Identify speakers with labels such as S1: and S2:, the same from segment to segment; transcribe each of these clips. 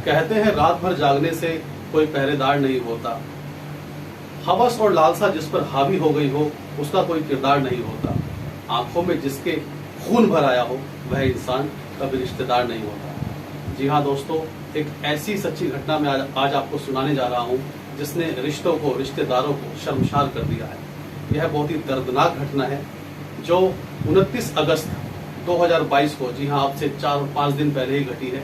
S1: कहते हैं रात भर जागने से कोई पहरेदार नहीं होता, हवस और लालसा जिस पर हावी हो गई हो उसका कोई किरदार नहीं होता, आंखों में जिसके खून भर आया हो वह इंसान कभी रिश्तेदार नहीं होता। जी हाँ दोस्तों, एक ऐसी सच्ची घटना मैं आज आपको सुनाने जा रहा हूँ जिसने रिश्तों को, रिश्तेदारों को शर्मसार कर दिया है। यह बहुत ही दर्दनाक घटना है जो 29 अगस्त 2022 को, जी हाँ अब से 4-5 दिन पहले ही घटी है।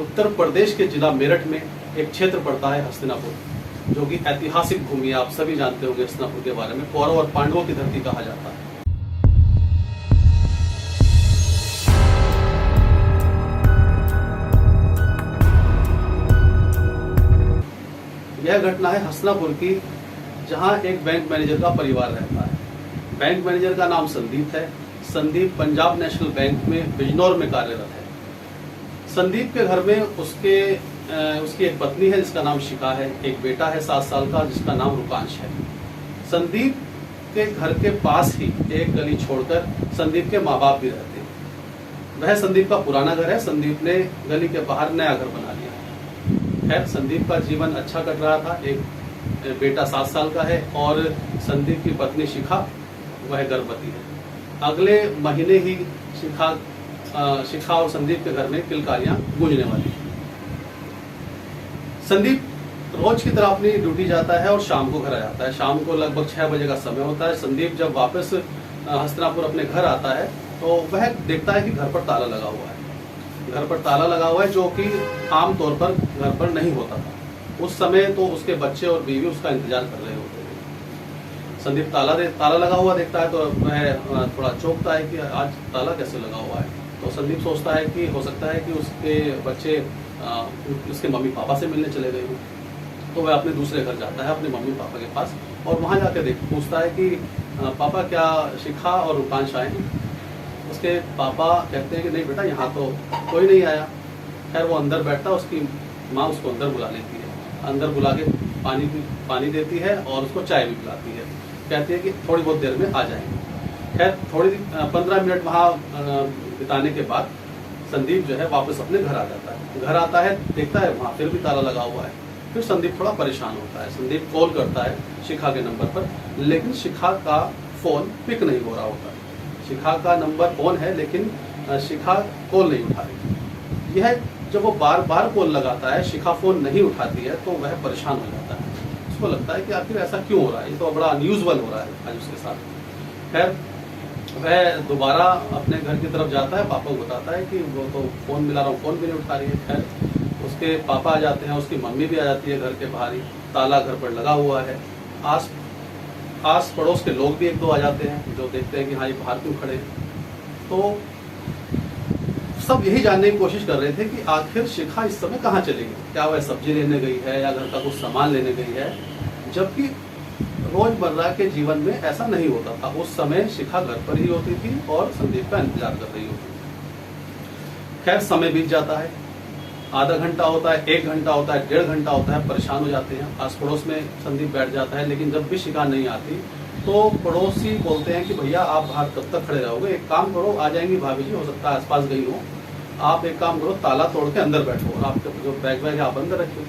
S1: उत्तर प्रदेश के जिला मेरठ में एक क्षेत्र पड़ता है हस्तिनापुर, जो कि ऐतिहासिक भूमि है। आप सभी जानते होंगे हस्तिनापुर के बारे में, कौरव और पांडवों की धरती कहा जाता है। यह घटना है हस्तिनापुर की, जहां एक बैंक मैनेजर का परिवार रहता है। बैंक मैनेजर का नाम संदीप है। संदीप पंजाब नेशनल बैंक में बिजनौर में कार्यरत है। संदीप के घर में उसकी एक पत्नी है जिसका नाम शिखा है, एक बेटा है 7 साल का जिसका नाम रुकांश है। संदीप के घर के पास ही एक गली छोड़कर संदीप के माँ बाप भी रहते हैं। वह संदीप का पुराना घर है। संदीप ने गली के बाहर नया घर बना लिया है। खैर, संदीप का जीवन अच्छा कट रहा था। एक बेटा 7 साल का है और संदीप की पत्नी शिखा वह गर्भवती है। अगले महीने ही शिखा और संदीप के घर में किलकारियां गूंजने वाली है। संदीप रोज की तरह अपनी ड्यूटी जाता है और शाम को घर आ जाता है। शाम को लगभग 6 बजे का समय होता है। संदीप जब वापस हस्तिनापुर अपने घर आता है तो वह देखता है कि घर पर ताला लगा हुआ है। घर पर ताला लगा हुआ है जो कि आमतौर पर घर पर नहीं होता था। उस समय तो उसके बच्चे और बीवी उसका इंतजार कर रहे होते थे। संदीप ताला लगा हुआ देखता है तो वह थोड़ा चौंकता है कि आज ताला कैसे लगा हुआ है। तो संदीप सोचता है कि हो सकता है कि उसके बच्चे उसके मम्मी पापा से मिलने चले गए हों। तो वह अपने दूसरे घर जाता है, अपने मम्मी पापा के पास, और वहाँ जाकर पूछता है कि पापा क्या शिखा और रुकांश आए हैं। उसके पापा कहते हैं कि नहीं बेटा, यहाँ तो कोई नहीं आया। खैर वो अंदर बैठता है, उसकी माँ उसको अंदर बुला लेती है। अंदर बुला के पानी देती है और उसको चाय भी पिलाती है। कहती है कि थोड़ी बहुत देर में आ जाएंगे। खैर 15 मिनट वहाँ बिताने के बाद संदीप जो है वापस अपने घर आ जाता है। घर आता है, देखता है वहाँ फिर भी ताला लगा हुआ है। फिर संदीप थोड़ा परेशान होता है। संदीप कॉल करता है शिखा के नंबर पर, लेकिन शिखा का फोन पिक नहीं हो रहा होता। शिखा का नंबर ऑन है लेकिन शिखा कॉल नहीं उठा रही। यह जब वो बार बार कॉल लगाता है, शिखा फोन नहीं उठाती है तो वह परेशान हो जाता है। उसको लगता है कि आखिर ऐसा क्यों हो रहा है, ये तो बड़ा अनयूजुअल हो रहा है आज उसके साथ। खैर वह दोबारा अपने घर की तरफ जाता है। पापा को बताता है कि वो तो फोन मिला रहा हूँ, फोन भी नहीं उठा रही है। खैर उसके पापा आ जाते हैं, उसकी मम्मी भी आ जाती है घर के बाहर ही। ताला घर पर लगा हुआ है। आस पड़ोस के लोग भी 1-2 आ जाते हैं जो देखते हैं कि हाँ ये बाहर क्यों खड़े हैं। तो सब यही जानने की कोशिश कर रहे थे कि आखिर शिखा इस समय कहाँ चलेगी। क्या वह सब्जी लेने गई है या घर का कुछ सामान लेने गई है, जबकि रोजमर्रा के जीवन में ऐसा नहीं होता था। उस समय शिखा घर पर ही होती थी और संदीप का इंतजार कर रही होती थी। खैर समय बीत जाता है। आधा घंटा होता है, 1 घंटा होता है, 1.5 घंटा होता है। परेशान हो जाते हैं। आस पड़ोस में संदीप बैठ जाता है, लेकिन जब भी शिखा नहीं आती तो पड़ोसी बोलते हैं कि भैया आप बाहर कब तक खड़े रहोगे, एक काम करो, आ जाएंगी भाभी जी, हो सकता है आसपास गई हो, आप एक काम करो ताला तोड़ के अंदर बैठो और आपके जो बैग वैग है आप अंदर रखिए।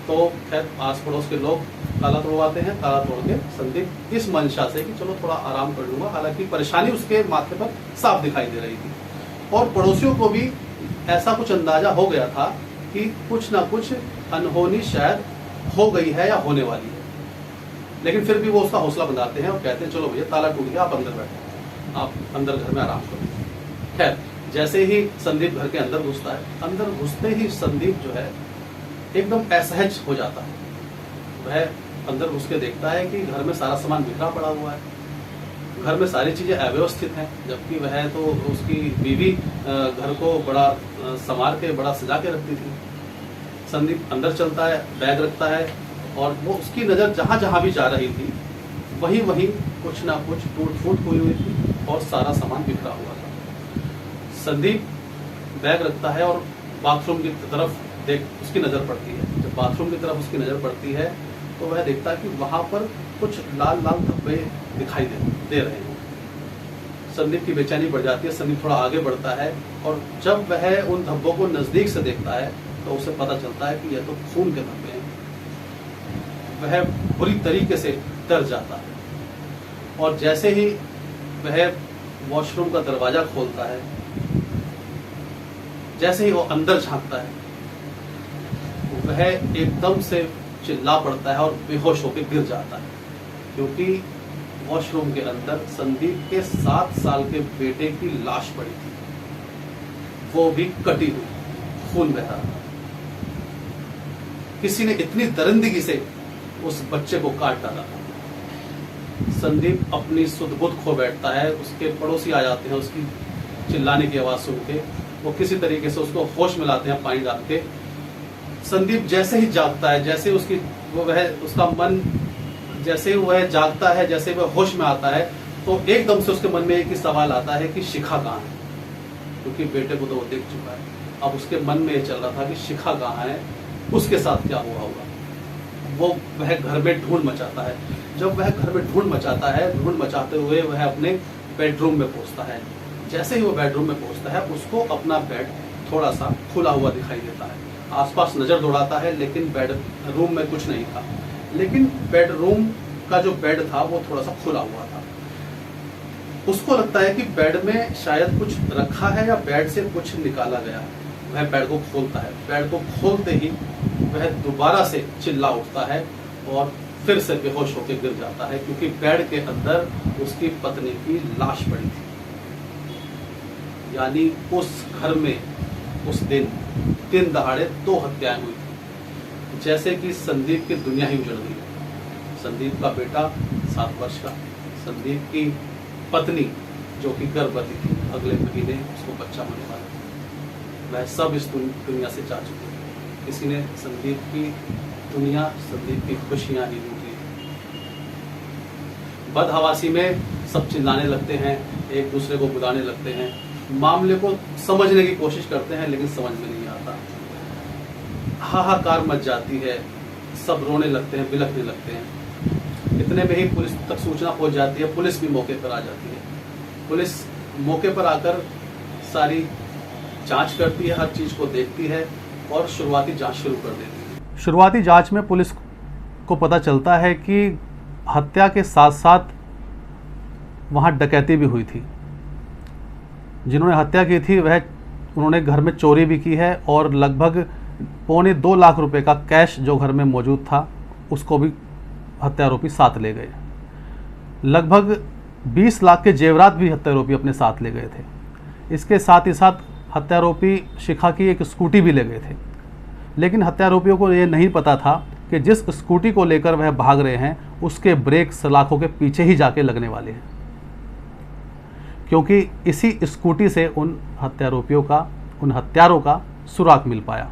S1: तो खैर आस पड़ोस के लोग ताला तोड़वाते हैं। ताला तोड़ के संदीप इस मंशा से कि चलो थोड़ा आराम कर लूंगा, हालांकि परेशानी उसके माथे पर साफ दिखाई दे रही थी और पड़ोसियों को भी ऐसा कुछ अंदाजा हो गया था कि कुछ ना कुछ अनहोनी शायद हो गई है या होने वाली है। लेकिन फिर भी वो उसका हौसला बंधाते हैं और कहते हैं चलो भैया ताला टूट गया, आप अंदर बैठो, आप अंदर घर में आराम करो। खैर जैसे ही संदीप घर के अंदर घुसता है, अंदर घुसते ही संदीप जो है एकदम असहज हो जाता है। वह अंदर घुस के देखता है कि घर में सारा सामान बिखरा पड़ा हुआ है, घर में सारी चीजें अव्यवस्थित हैं, जबकि वह तो उसकी बीवी घर को बड़ा संवार के बड़ा सजा के रखती थी। संदीप अंदर चलता है, बैग रखता है और वो उसकी नज़र जहाँ जहाँ भी जा रही थी वहीं वहीं कुछ ना कुछ टूट फूट हुई थी और सारा सामान बिखरा हुआ था। संदीप बैग रखता है और बाथरूम की तरफ उसकी नज़र पड़ती है। जब बाथरूम की तरफ उसकी नज़र पड़ती है तो वह देखता है कि वहाँ पर कुछ लाल लाल धब्बे दिखाई दे रहे हैं। संदीप की बेचैनी बढ़ जाती है। संदीप थोड़ा आगे बढ़ता है और जब वह उन धब्बों को नज़दीक से देखता है तो उसे पता चलता है कि यह तो खून के धब्बे हैं। वह बुरी तरीके से डर जाता है और जैसे ही वह वॉशरूम का दरवाजा खोलता है, जैसे ही वो अंदर झांकता है, वह एकदम से चिल्ला पड़ता है और बेहोश होकर गिर जाता है, क्योंकि वॉशरूम के अंदर संदीप के 7 साल के बेटे की लाश पड़ी थी, वो भी कटी हुई, खून बह रहा था। किसी ने इतनी दरिंदगी से उस बच्चे को काट डाला था। संदीप अपनी सुध बुध खो बैठता है। उसके पड़ोसी आ जाते हैं उसकी चिल्लाने की आवाज सुन के, वो किसी तरीके से उसको होश में लाते हैं पानी डाल के। संदीप जैसे ही जागता है, जैसे उसकी उसका मन जैसे वह जागता है, जैसे वह होश में आता है, तो एकदम से उसके मन में एक ही सवाल आता है कि शिखा कहाँ है, क्योंकि बेटे को तो वो देख चुका है। अब उसके मन में ये चल रहा था कि शिखा कहाँ है, उसके साथ क्या हुआ होगा। वह घर में ढूंढ मचाता है। जब वह घर में ढूंढ मचाते हुए वह अपने बेडरूम में पहुंचता है। जैसे ही वो बेडरूम में पहुंचता है, उसको अपना बेड थोड़ा सा खुला हुआ दिखाई देता है। आसपास नजर दौड़ाता है, लेकिन बेडरूम में कुछ नहीं था। लेकिन बेडरूम का जो बेड था वो थोड़ा सा खुला हुआ था। उसको लगता है कि बेड में शायद कुछ रखा है या बेड से कुछ निकाला गया है। वह बेड को खोलता है। बेड को खोलते ही वह दोबारा से चिल्ला उठता है और फिर से बेहोश होकर गिर जाता है, क्योंकि बेड के अंदर उसकी पत्नी की लाश पड़ी थी। यानी उस घर में उस दिन दहाड़े 2 हत्याएं हुई थी। जैसे कि संदीप की दुनिया ही उजड़ गई। संदीप का बेटा 7 वर्ष का, संदीप की पत्नी जो कि गर्भवती थी, अगले महीने उसको बच्चा होने वाला, वह सब इस दुनिया से जा चुके हैं। किसी ने संदीप की दुनिया, संदीप की खुशियां ही लूट ली। बदहवासी में सब चिल्लाने लगते हैं, एक दूसरे को बुलाने लगते हैं, मामले को समझने की कोशिश करते हैं, लेकिन समझ में नहीं आता। हाहाकार मच जाती है, सब रोने लगते हैं, बिलखने लगते हैं। इतने में ही पुलिस तक सूचना पहुंच जाती है। पुलिस भी मौके पर आ जाती है। पुलिस मौके पर आकर सारी जांच करती है, हर चीज को देखती है और शुरुआती जांच शुरू कर देती है।
S2: शुरुआती जांच में पुलिस को पता चलता है कि हत्या के साथ साथ वहां डकैती भी हुई थी। जिन्होंने हत्या की थी उन्होंने घर में चोरी भी की है और लगभग 2.25 लाख रुपए का कैश जो घर में मौजूद था उसको भी हत्यारोपी साथ ले गए। लगभग 20 लाख के जेवरात भी हत्यारोपी अपने साथ ले गए थे। इसके साथ ही साथ हत्यारोपी शिखा की एक स्कूटी भी ले गए थे। लेकिन हत्यारोपियों को यह नहीं पता था कि जिस स्कूटी को लेकर वह भाग रहे हैं उसके ब्रेक सलाखों के पीछे ही जाके लगने वाले हैं, क्योंकि इसी स्कूटी से उन हत्यारों का सुराग मिल पाया।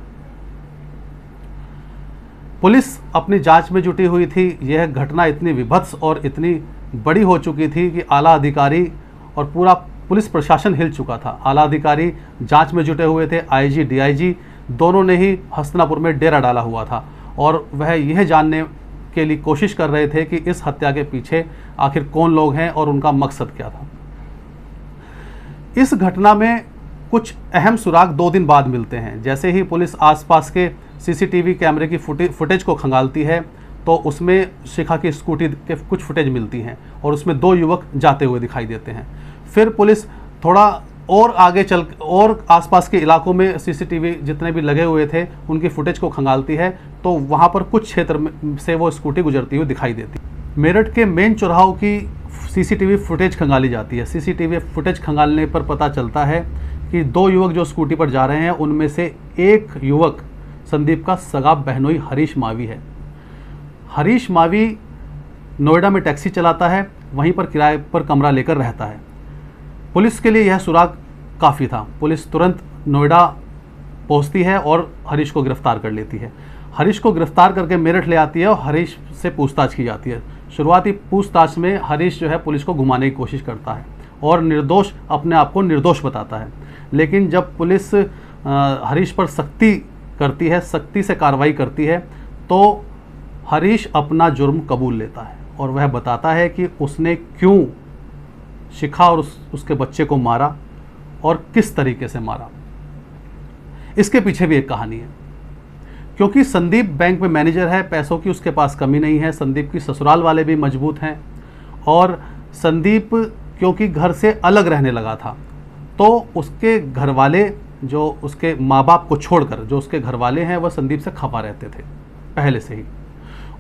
S2: पुलिस अपनी जांच में जुटी हुई थी। यह घटना इतनी विभत्स और इतनी बड़ी हो चुकी थी कि आला अधिकारी और पूरा पुलिस प्रशासन हिल चुका था। आला अधिकारी जांच में जुटे हुए थे। आईजी, डीआईजी दोनों ने ही हस्तिनापुर में डेरा डाला हुआ था और वह यह जानने के लिए कोशिश कर रहे थे कि इस हत्या के पीछे आखिर कौन लोग हैं और उनका मकसद क्या था। इस घटना में कुछ अहम सुराग 2 दिन बाद मिलते हैं। जैसे ही पुलिस आसपास के सीसीटीवी कैमरे की फुटेज को खंगालती है तो उसमें शिखा की स्कूटी के कुछ फुटेज मिलती हैं और उसमें 2 युवक जाते हुए दिखाई देते हैं। फिर पुलिस थोड़ा और आगे चल और आसपास के इलाकों में सीसीटीवी जितने भी लगे हुए थे उनकी फुटेज को खंगालती है तो वहाँ पर कुछ क्षेत्र से वो स्कूटी गुजरती हुई दिखाई देती। मेरठ के मेन चौराहों की सीसीटीवी फुटेज खंगाली जाती है। सीसीटीवी फुटेज खंगालने पर पता चलता है कि 2 युवक जो स्कूटी पर जा रहे हैं उनमें से एक युवक संदीप का सगा बहनोई हरीश मावी है। हरीश मावी नोएडा में टैक्सी चलाता है, वहीं पर किराए पर कमरा लेकर रहता है। पुलिस के लिए यह सुराग काफ़ी था। पुलिस तुरंत नोएडा पहुंचती है और हरीश को गिरफ्तार कर लेती है। हरीश को गिरफ्तार करके मेरठ ले आती है और हरीश से पूछताछ की जाती है। शुरुआती पूछताछ में हरीश जो है पुलिस को घुमाने की कोशिश करता है और अपने आप को निर्दोष बताता है। लेकिन जब पुलिस हरीश पर सख्ती करती है, सख्ती से कार्रवाई करती है, तो हरीश अपना जुर्म कबूल लेता है और वह बताता है कि उसने क्यों शिखा और उसके बच्चे को मारा और किस तरीके से मारा। इसके पीछे भी एक कहानी है। क्योंकि संदीप बैंक में मैनेजर है, पैसों की उसके पास कमी नहीं है, संदीप की ससुराल वाले भी मजबूत हैं, और संदीप क्योंकि घर से अलग रहने लगा था, तो उसके घर वाले, जो उसके माँ बाप को छोड़कर जो उसके घर वाले हैं, वह संदीप से खफा रहते थे पहले से ही।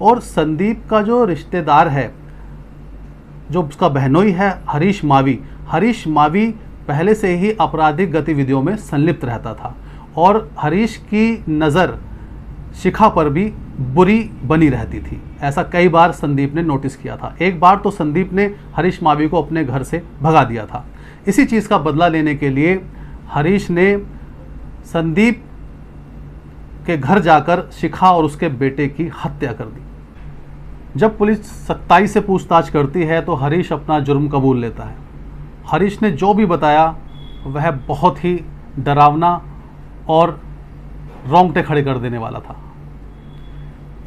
S2: और संदीप का जो रिश्तेदार है, जो उसका बहनोई है हरीश मावी पहले से ही आपराधिक गतिविधियों में संलिप्त रहता था, और हरीश की नज़र शिखा पर भी बुरी बनी रहती थी। ऐसा कई बार संदीप ने नोटिस किया था। एक बार तो संदीप ने हरीश मावी को अपने घर से भगा दिया था। इसी चीज़ का बदला लेने के लिए हरीश ने संदीप के घर जाकर शिखा और उसके बेटे की हत्या कर दी। जब पुलिस सख्ताई से पूछताछ करती है तो हरीश अपना जुर्म कबूल लेता है। हरीश ने जो भी बताया वह बहुत ही डरावना और रोंगटे खड़े कर देने वाला था।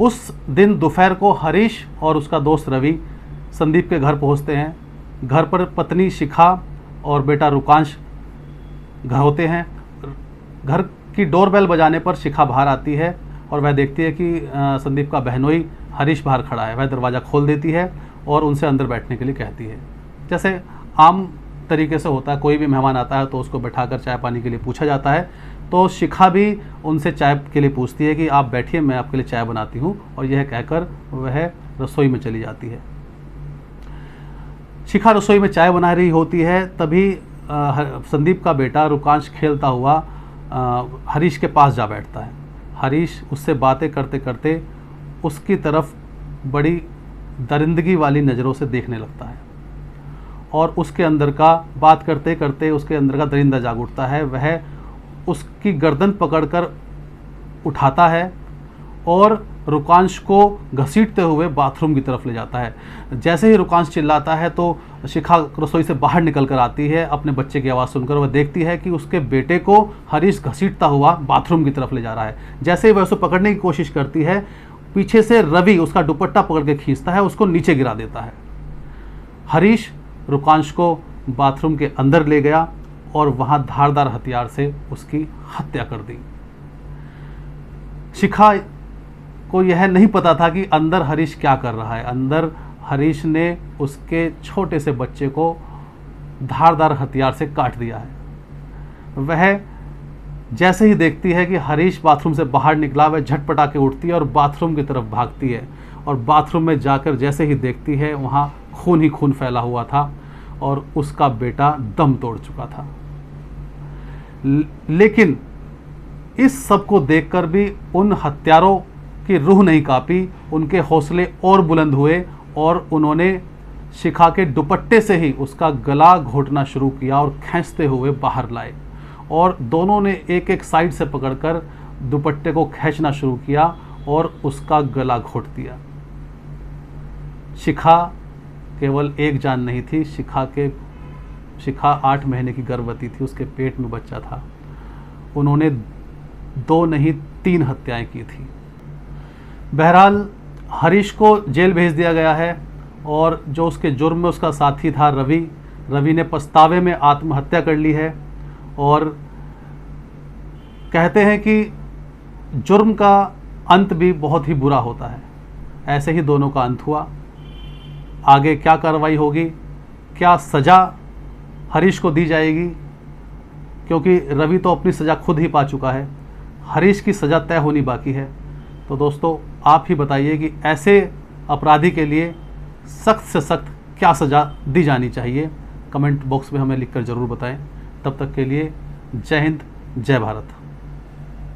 S2: उस दिन दोपहर को हरीश और उसका दोस्त रवि संदीप के घर पहुंचते हैं। घर पर पत्नी शिखा और बेटा रुकांश घर होते हैं। घर की डोरबेल बजाने पर शिखा बाहर आती है और वह देखती है कि संदीप का बहनोई हरीश बाहर खड़ा है। वह दरवाज़ा खोल देती है और उनसे अंदर बैठने के लिए कहती है। जैसे आम तरीके से होता है, कोई भी मेहमान आता है तो उसको बैठाकर चाय पानी के लिए पूछा जाता है, तो शिखा भी उनसे चाय के लिए पूछती है कि आप बैठिए, मैं आपके लिए चाय बनाती हूँ, और यह कहकर वह रसोई में चली जाती है। शिखा रसोई में चाय बना रही होती है, तभी संदीप का बेटा रुकांश खेलता हुआ हरीश के पास जा बैठता है। हरीश उससे बातें करते करते उसकी तरफ बड़ी दरिंदगी वाली नज़रों से देखने लगता है, और उसके अंदर का बात करते करते उसके अंदर का दरिंदा जाग उठता है। वह उसकी गर्दन पकड़कर उठाता है और रुकांश को घसीटते हुए बाथरूम की तरफ ले जाता है। जैसे ही रुकांश चिल्लाता है तो शिखा रसोई से बाहर निकल कर आती है। अपने बच्चे की आवाज़ सुनकर वह देखती है कि उसके बेटे को हरीश घसीटता हुआ बाथरूम की तरफ ले जा रहा है। जैसे ही वह उसे पकड़ने की कोशिश करती है, पीछे से रवि उसका दुपट्टा पकड़ के खींचता है, उसको नीचे गिरा देता है। हरीश रुकांश को बाथरूम के अंदर ले गया और वहां धारदार हथियार से उसकी हत्या कर दी। शिखा को यह नहीं पता था कि अंदर हरीश क्या कर रहा है। अंदर हरीश ने उसके छोटे से बच्चे को धारदार हथियार से काट दिया है। वह जैसे ही देखती है कि हरीश बाथरूम से बाहर निकला, वह झटपटा के उठती है और बाथरूम की तरफ भागती है, और बाथरूम में जाकर जैसे ही देखती है वहाँ खून ही खून फैला हुआ था और उसका बेटा दम तोड़ चुका था। लेकिन इस सब को देखकर भी उन हत्यारों की रूह नहीं कांपी। उनके हौसले और बुलंद हुए और उन्होंने शिखा के दुपट्टे से ही उसका गला घोटना शुरू किया और खींचते हुए बाहर लाए, और दोनों ने एक एक साइड से पकड़कर दुपट्टे को खींचना शुरू किया और उसका गला घोट दिया। शिखा केवल एक जान नहीं थी, शिखा 8 महीने की गर्भवती थी, उसके पेट में बच्चा था। उन्होंने 2 नहीं 3 हत्याएं की थी। बहरहाल हरीश को जेल भेज दिया गया है, और जो उसके जुर्म में उसका साथी था रवि ने पछतावे में आत्महत्या कर ली है। और कहते हैं कि जुर्म का अंत भी बहुत ही बुरा होता है। ऐसे ही दोनों का अंत हुआ। आगे क्या कार्रवाई होगी, क्या सज़ा हरीश को दी जाएगी, क्योंकि रवि तो अपनी सज़ा खुद ही पा चुका है, हरीश की सज़ा तय होनी बाकी है। तो दोस्तों आप ही बताइए कि ऐसे अपराधी के लिए सख्त से सख्त क्या सज़ा दी जानी चाहिए। कमेंट बॉक्स में हमें लिखकर ज़रूर बताएं। तब तक के लिए जय हिंद, जय भारत।